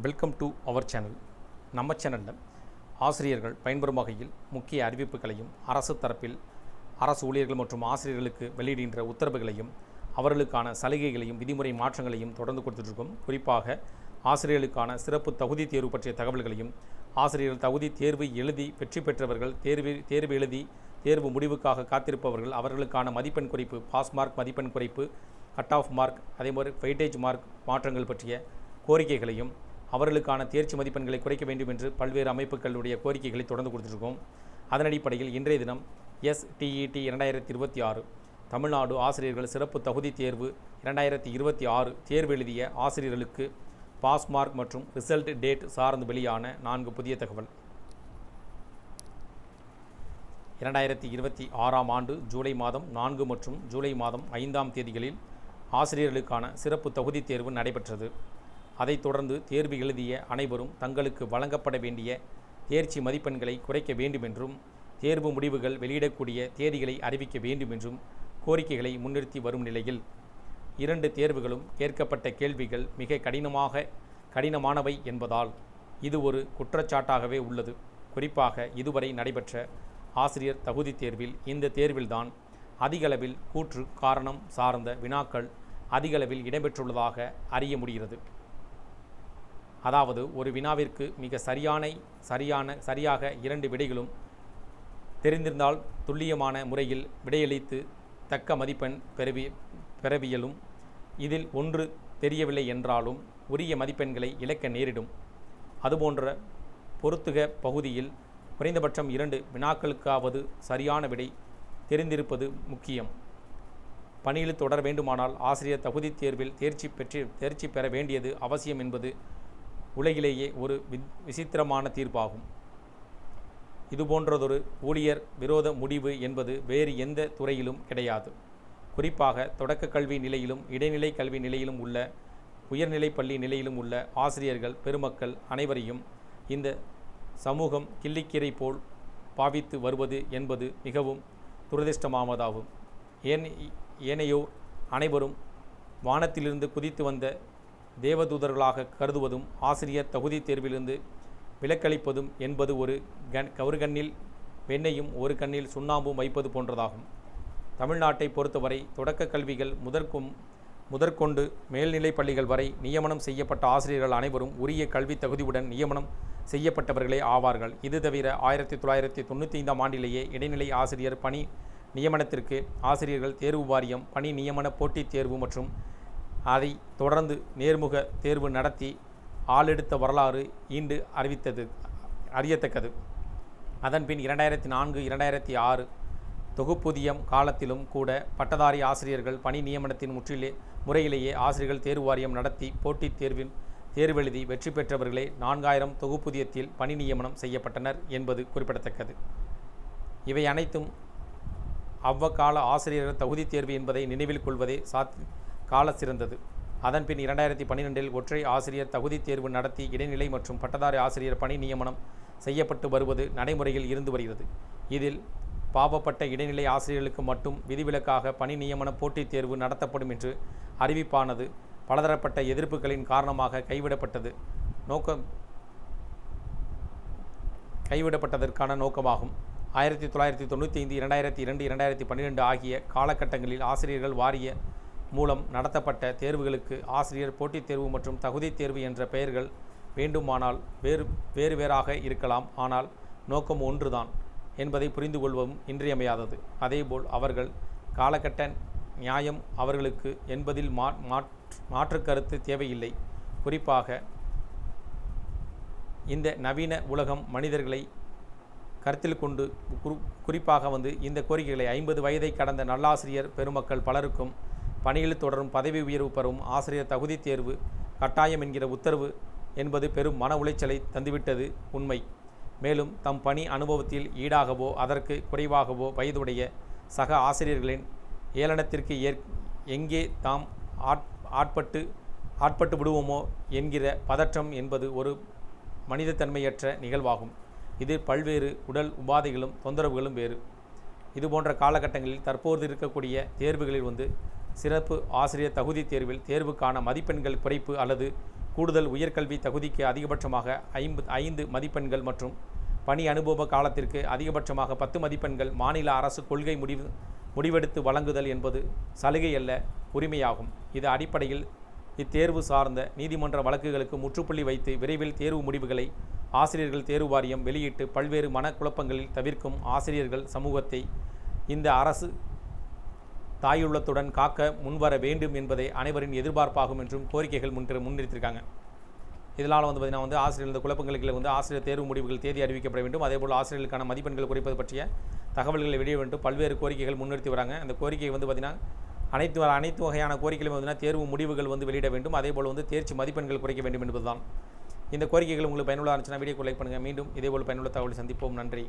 Welcome to our channel. நம்ம சேனலில் ஆசிரியர்கள் பயன்பெறும் வகையில் முக்கிய அறிவிப்புகளையும் அரசு தரப்பில் அரசு ஊழியர்கள் மற்றும் ஆசிரியர்களுக்கு வெளியிடுகின்ற உத்தரவுகளையும் அவர்களுக்கான சலுகைகளையும் விதிமுறை மாற்றங்களையும் தொடர்ந்து கொடுத்துட்ருக்கோம். குறிப்பாக ஆசிரியர்களுக்கான சிறப்பு தகுதி தேர்வு பற்றிய தகவல்களையும் ஆசிரியர்கள் தகுதி தேர்வு எழுதி வெற்றி பெற்றவர்கள் தேர்வு எழுதி தேர்வு முடிவுக்காக காத்திருப்பவர்கள் அவர்களுக்கான மதிப்பெண் குறைப்பு, பாஸ் மார்க் மதிப்பெண் குறைப்பு, கட் ஆஃப் மார்க், அதேமாதிரி வெயிட்டேஜ் மார்க் மாற்றங்கள் பற்றிய கோரிக்கைகளையும் அவர்களுக்கான தேர்ச்சி மதிப்பெண்களை குறைக்க வேண்டும் என்று பல்வேறு அமைப்புகளுடைய கோரிக்கைகளை தொடர்ந்து கொடுத்துருக்கோம். அதன் அடிப்படையில் இன்றைய தினம் STET 2026 தமிழ்நாடு ஆசிரியர்கள் சிறப்பு தகுதி தேர்வு 2026 தேர்வு எழுதிய ஆசிரியர்களுக்கு பாஸ் மார்க் மற்றும் ரிசல்ட் டேட் சார்ந்து வெளியான 4 புதிய தகவல். 2026ஆம் ஆண்டு ஜூலை மாதம் 4 மற்றும் ஜூலை மாதம் 5ஆம் தேதிகளில் ஆசிரியர்களுக்கான சிறப்பு தகுதி தேர்வு நடைபெற்றது. அதைத் தொடர்ந்து தேர்வு எழுதிய அனைவரும் தங்களுக்கு வழங்கப்பட வேண்டிய தேர்ச்சி மதிப்பெண்களை குறைக்க வேண்டுமென்றும் தேர்வு முடிவுகள் வெளியிடக்கூடிய தேதிகளை அறிவிக்க வேண்டுமென்றும் கோரிக்கைகளை முன்னிறுத்தி வரும் நிலையில் 2 தேர்வுகளும் கேட்கப்பட்ட கேள்விகள் மிக கடினமானவை என்பதால் இது ஒரு குற்றச்சாட்டாகவே உள்ளது. குறிப்பாக இதுவரை நடைபெற்ற ஆசிரியர் தகுதி தேர்வில் இந்த தேர்வில்தான் அதிகளவில் கூற்று காரணம் சார்ந்த வினாக்கள் அதிகளவில் இடம்பெற்றுள்ளதாக அறிய முடிகிறது. அதாவது ஒரு வினாவிற்கு மிக சரியாக 2 விடைகளும் தெரிந்திருந்தால் துல்லியமான முறையில் விடையளித்து தக்க மதிப்பெண் பெறவியலும், இதில் ஒன்று தெரியவில்லை என்றாலும் உரிய மதிப்பெண்களை இழக்க நேரிடும். அதுபோன்ற பொறுத்துக பகுதியில் குறைந்தபட்சம் 2 வினாக்களுக்காவது சரியான விடை தெரிந்திருப்பது முக்கியம். பணியில் தொடர வேண்டுமானால் ஆசிரியர் தகுதி தேர்வில் தேர்ச்சி பெற வேண்டியது அவசியம் என்பது உலகிலேயே ஒரு விசித்திரமான தீர்ப்பாகும். இதுபோன்றதொரு ஊழியர் விரோத முடிவு என்பது வேறு எந்த துறையிலும் கிடையாது. குறிப்பாக தொடக்க கல்வி நிலையிலும் இடைநிலை கல்வி நிலையிலும் உள்ள உயர்நிலை பள்ளி நிலையிலும் உள்ள ஆசிரியர்கள் பெருமக்கள் அனைவரையும் இந்த சமூகம் கிள்ளிக்கீரை போல் பாவித்து வருவது என்பது மிகவும் துரதிர்ஷ்டமானதாகும். ஏனையோர் அனைவரும் வானத்திலிருந்து குதித்து வந்த தேவதூதர்களாக கருதுவதும் ஆசிரியர் தகுதி தேர்விலிருந்து விலக்களிப்பதும் என்பது ஒரு கண்ணில் வெண்ணையும் ஒரு கண்ணில் சுண்ணாம்பும் வைப்பது போன்றதாகும். தமிழ்நாட்டை பொறுத்தவரை தொடக்க கல்விகள் முதற்கொண்டு மேல்நிலை பள்ளிகள் வரை நியமனம் செய்யப்பட்ட ஆசிரியர்கள் அனைவரும் உரிய கல்வி தகுதியுடன் நியமனம் செய்யப்பட்டவர்களே ஆவார்கள். இது தவிர 1995ஆம் ஆண்டிலேயே இடைநிலை ஆசிரியர் பணி நியமனத்திற்கு ஆசிரியர்கள் தேர்வு வாரியம் பணி நியமன போட்டித் தேர்வு மற்றும் அதை தொடர்ந்து நேர்முக தேர்வு நடத்தி ஆளெடுத்த வரலாறு ஈண்டு அறியத்தக்கது. அதன்பின் 2004-2006 தொகுப்பூதியம் காலத்திலும் கூட பட்டதாரி ஆசிரியர்கள் பணி நியமனத்தின் முறையிலேயே ஆசிரியர்கள் தேர்வு வாரியம் நடத்தி போட்டித் தேர்வெழுதி வெற்றி பெற்றவர்களே 4000 தொகுப்பூதியத்தில் பணி நியமனம் செய்யப்பட்டனர் என்பது குறிப்பிடத்தக்கது. இவை அனைத்தும் அவ்வக்கால ஆசிரியர்கள் தகுதி தேர்வு என்பதை நினைவில் கொள்வதே கால சிறந்தது. அதன்பின் 2012இல் ஒற்றை ஆசிரியர் தகுதி தேர்வு நடத்தி இடைநிலை மற்றும் பட்டதாரி ஆசிரியர் பணி நியமனம் செய்யப்பட்டு வருவது நடைமுறையில் இருந்து வருகிறது. இதில் பாவப்பட்ட இடைநிலை ஆசிரியர்களுக்கு மட்டும் விதிவிலக்காக பணி நியமன போட்டித் தேர்வு நடத்தப்படும் என்று அறிவிப்பானது பலதரப்பட்ட எதிர்ப்புகளின் காரணமாக கைவிடப்பட்டதற்கான நோக்கமாகும். 1995, 2002, 2012 ஆகிய காலகட்டங்களில் ஆசிரியர்கள் வாரிய மூலம் நடத்தப்பட்ட தேர்வுகளுக்கு ஆசிரியர் போட்டித் தேர்வு மற்றும் தகுதி தேர்வு என்ற பெயர்கள் வேண்டுமானால் வேறாக இருக்கலாம். ஆனால் நோக்கம் ஒன்றுதான் என்பதை புரிந்து கொள்வதும் இன்றியமையாதது. அதேபோல் அவர்கள் காலகட்ட நியாயம் அவர்களுக்கு என்பதில் மாற்று கருத்து தேவையில்லை. குறிப்பாக இந்த நவீன உலகம் மனிதர்களை கருத்தில் கொண்டு குறிப்பாக இந்த கோரிக்கைகளை 50 வயதை கடந்த நல்லாசிரியர் பெருமக்கள் பலருக்கும் பணியில் தொடரும் பதவி உயர்வு பெறும் ஆசிரியர் தகுதி தேர்வு கட்டாயம் என்கிற உத்தரவு என்பது பெரும் மன உளைச்சலை தந்துவிட்டது உண்மை. மேலும் தம் பணி அனுபவத்தில் ஈடாகவோ அதற்கு குறைவாகவோ வயதுடைய சக ஆசிரியர்களின் ஏளனத்திற்கு எங்கே தாம் ஆட்பட்டு விடுவோமோ என்கிற பதற்றம் என்பது ஒரு மனிதத்தன்மையற்ற நிகழ்வாகும். இதில் பல்வேறு உடல் உபாதைகளும் தொந்தரவுகளும் வேறு. இதுபோன்ற காலகட்டங்களில் தற்போது இருக்கக்கூடிய தேர்வுகளில் சிறப்பு ஆசிரியர் தகுதி தேர்வில் தேர்வுக்கான மதிப்பெண்கள் குறைப்பு அல்லது கூடுதல் உயர்கல்வி தகுதிக்கு அதிகபட்சமாக 5 மதிப்பெண்கள் மற்றும் பணி அனுபவ காலத்திற்கு அதிகபட்சமாக 10 மதிப்பெண்கள் மாநில அரசு கொள்கை முடிவெடுத்து வழங்குதல் என்பது சலுகை அல்ல, உரிமையாகும். இது அடிப்படையில் இத்தேர்வு சார்ந்த நீதிமன்ற வழக்குகளுக்கு முற்றுப்புள்ளி வைத்து விரைவில் தேர்வு முடிவுகளை ஆசிரியர்கள் தேர்வு வாரியம் வெளியிட்டு பல்வேறு மனக்குழப்பங்களில் தவிர்க்கும் ஆசிரியர்கள் சமூகத்தை இந்த அரசு தாயுள்ளத்துடன் காக்க முன்வர வேண்டும் என்பதை அனைவரின் எதிர்பார்ப்பாகும் என்றும் கோரிக்கைகள் முன்னிறுத்திருக்காங்க. இதனால் பார்த்திங்கன்னா ஆசிரியர்கள் இந்த குழப்பங்களுக்கு ஆசிரியர் தேர்வு முடிவுகள் தேதி அறிவிக்கப்பட வேண்டும். அதேபோல் ஆசிரியர்களுக்கான மதிப்பெண்கள் குறைப்பது பற்றிய தகவல்களை வெளியிட வேண்டும். பல்வேறு கோரிக்கைகள் முன்னிறுத்தி வராங்க. அந்த கோரிக்கை பார்த்திங்கன்னா அனைத்து வகையான கோரிக்கைகளும் தேர்வு முடிவுகள் வெளியிட வேண்டும். அதேபோல் தேர்ச்சி மதிப்பெண்கள் குறைக்க வேண்டும் என்பதுதான். இந்த கோரிக்கைகள் உங்களுக்கு பயனுள்ள இருந்துச்சுன்னா வீடியோக்கு லைக் பண்ணுங்கள். மீண்டும் இதேபோல் பயனுள்ள தகவலை சந்திப்போம். நன்றி.